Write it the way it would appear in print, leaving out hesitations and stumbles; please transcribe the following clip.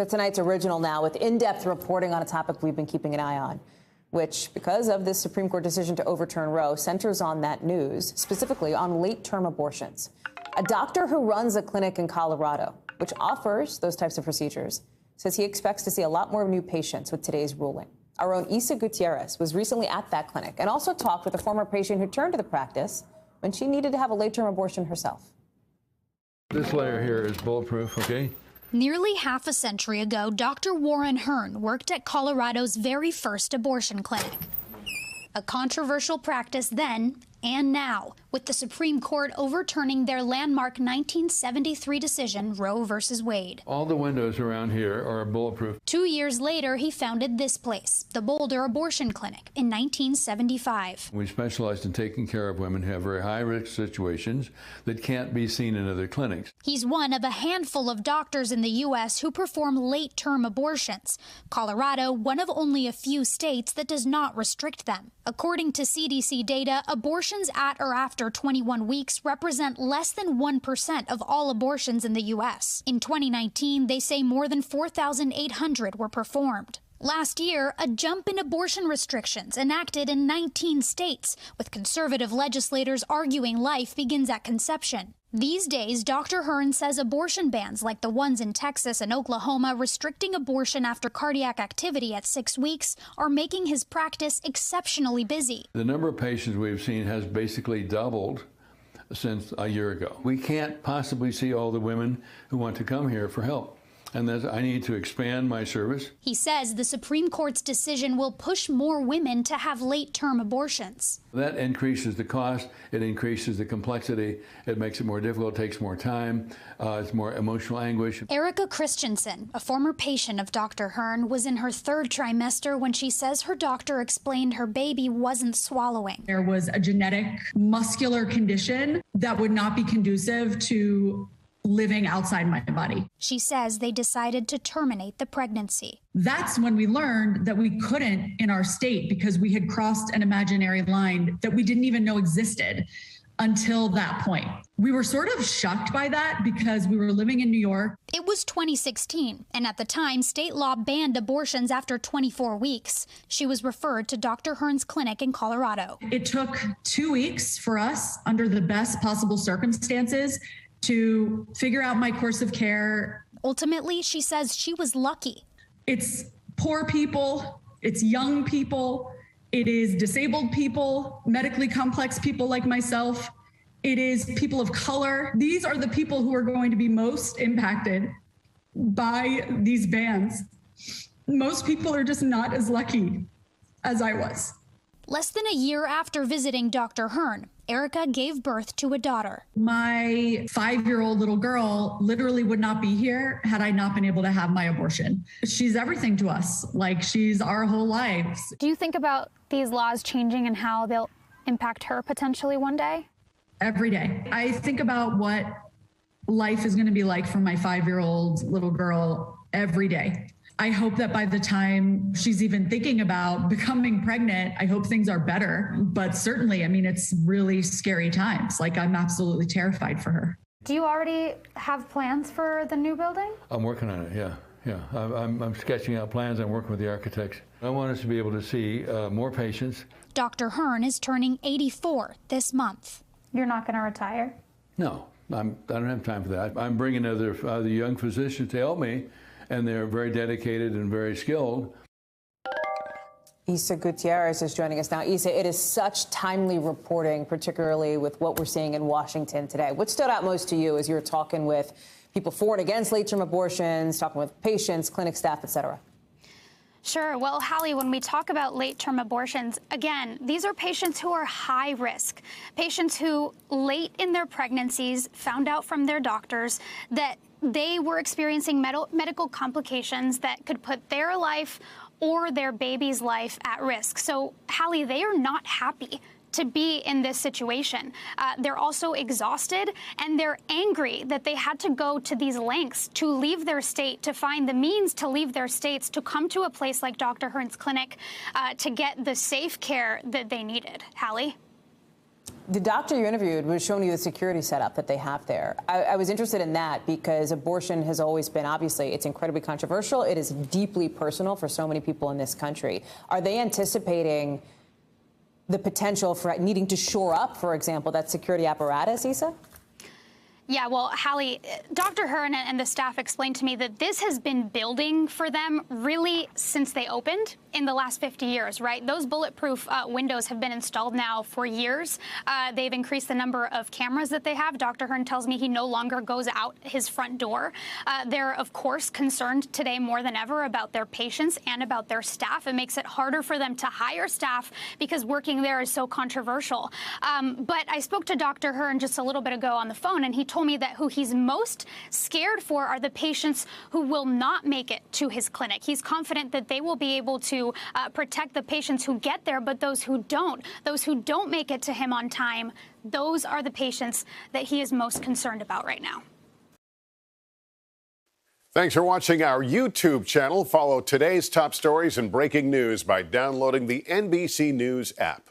To tonight's original now with in-depth reporting on a topic we've been keeping an eye on, which, because of this Supreme Court decision to overturn Roe, centers on that news, specifically on late-term abortions. A doctor who runs a clinic in Colorado, which offers those types of procedures, says he expects to see a lot more new patients with today's ruling. Our own Isa Gutiérrez was recently at that clinic and also talked with a former patient who turned to the practice when she needed to have a late-term abortion herself. This layer here is bulletproof, okay? Nearly half a century ago, Dr. Warren Hearn worked at Colorado's very first abortion clinic. A controversial practice then and now, with the Supreme Court overturning their landmark 1973 decision, Roe v. Wade. All the windows around here are bulletproof. 2 years later, he founded this place, the Boulder Abortion Clinic, in 1975. We specialize in taking care of women who have very high-risk situations that can't be seen in other clinics. He's one of a handful of doctors in the U.S. who perform late-term abortions. Colorado, one of only a few states that does not restrict them. According to CDC data, abortions at or after 21 weeks represent less than 1% of all abortions in the U.S. In 2019, they say more than 4,800 were performed. Last year, a jump in abortion restrictions enacted in 19 states, with conservative legislators arguing life begins at conception. These days, Dr. Hearn says abortion bans like the ones in Texas and Oklahoma restricting abortion after cardiac activity at 6 weeks are making his practice exceptionally busy. The number of patients we've seen has basically doubled since a year ago. We can't possibly see all the women who want to come here for help. And I need to expand my service. He says the Supreme Court's decision will push more women to have late-term abortions. That increases the cost, it increases the complexity, it makes it more difficult, it takes more time, it's more emotional anguish. Erica Christensen, a former patient of Dr. Hearn, was in her third trimester when she says her doctor explained her baby wasn't swallowing. There was a genetic muscular condition that would not be conducive to living outside my body. She says they decided to terminate the pregnancy. That's when we learned that we couldn't in our state because we had crossed an imaginary line that we didn't even know existed until that point. We were sort of shocked by that because we were living in New York. It was 2016, and at the time, state law banned abortions after 24 weeks. She was referred to Dr. Hearn's clinic in Colorado. It took 2 weeks for us, under the best possible circumstances, to figure out my course of care. Ultimately, she says she was lucky. It's poor people, it's young people, it is disabled people, medically complex people like myself, it is people of color. These are the people who are going to be most impacted by these bans. Most people are just not as lucky as I was. Less than a year after visiting Dr. Hearn, Erica gave birth to a daughter. My 5-year-old little girl literally would not be here had I not been able to have my abortion. She's everything to us, like she's our whole lives. Do you think about these laws changing and how they'll impact her potentially one day? Every day. I think about what life is going to be like for my 5-year-old little girl every day. I hope that by the time she's even thinking about becoming pregnant, I hope things are better. But certainly, I mean, it's really scary times. Like, I'm absolutely terrified for her. Do you already have plans for the new building? I'm working on it, yeah. I'm sketching out plans. I'm working with the architects. I want us to be able to see more patients. Dr. Hearn is turning 84 this month. You're not going to retire? No, I don't have time for that. I'm bringing other young physicians to help me, and they're very dedicated and very skilled. Isa Gutiérrez is joining us now. Isa, it is such timely reporting, particularly with what we're seeing in Washington today. What stood out most to you as you were talking with people for and against late-term abortions, talking with patients, clinic staff, et cetera? Sure. Well, Hallie, when we talk about late-term abortions, again, these are patients who are high risk, patients who late in their pregnancies found out from their doctors that they were experiencing medical complications that could put their life or their baby's life at risk. So, Hallie, they are not happy to be in this situation. They're also exhausted, and they're angry that they had to go to these lengths to leave their state, to find the means to leave their states, to come to a place like Dr. Hearn's clinic to get the safe care that they needed. Hallie? The doctor you interviewed was showing you the security setup that they have there. I was interested in that because abortion has always been, obviously, it's incredibly controversial. It is deeply personal for so many people in this country. Are they anticipating the potential for needing to shore up, for example, that security apparatus, Isa? Yeah, well, Hallie, Dr. Hearn and the staff explained to me that this has been building for them really since they opened in the last 50 years, right? Those bulletproof windows have been installed now for years. They've increased the number of cameras that they have. Dr. Hearn tells me he no longer goes out his front door. They're, of course, concerned today more than ever about their patients and about their staff. It makes it harder for them to hire staff because working there is so controversial. But I spoke to Dr. Hearn just a little bit ago on the phone, and he told me that who he's most scared for are the patients who will not make it to his clinic. He's confident that they will be able to protect the patients who get there, but those who don't make it to him on time, those are the patients that he is most concerned about right now. Thanks for watching our YouTube channel. Follow today's top stories and breaking news by downloading the NBC News app.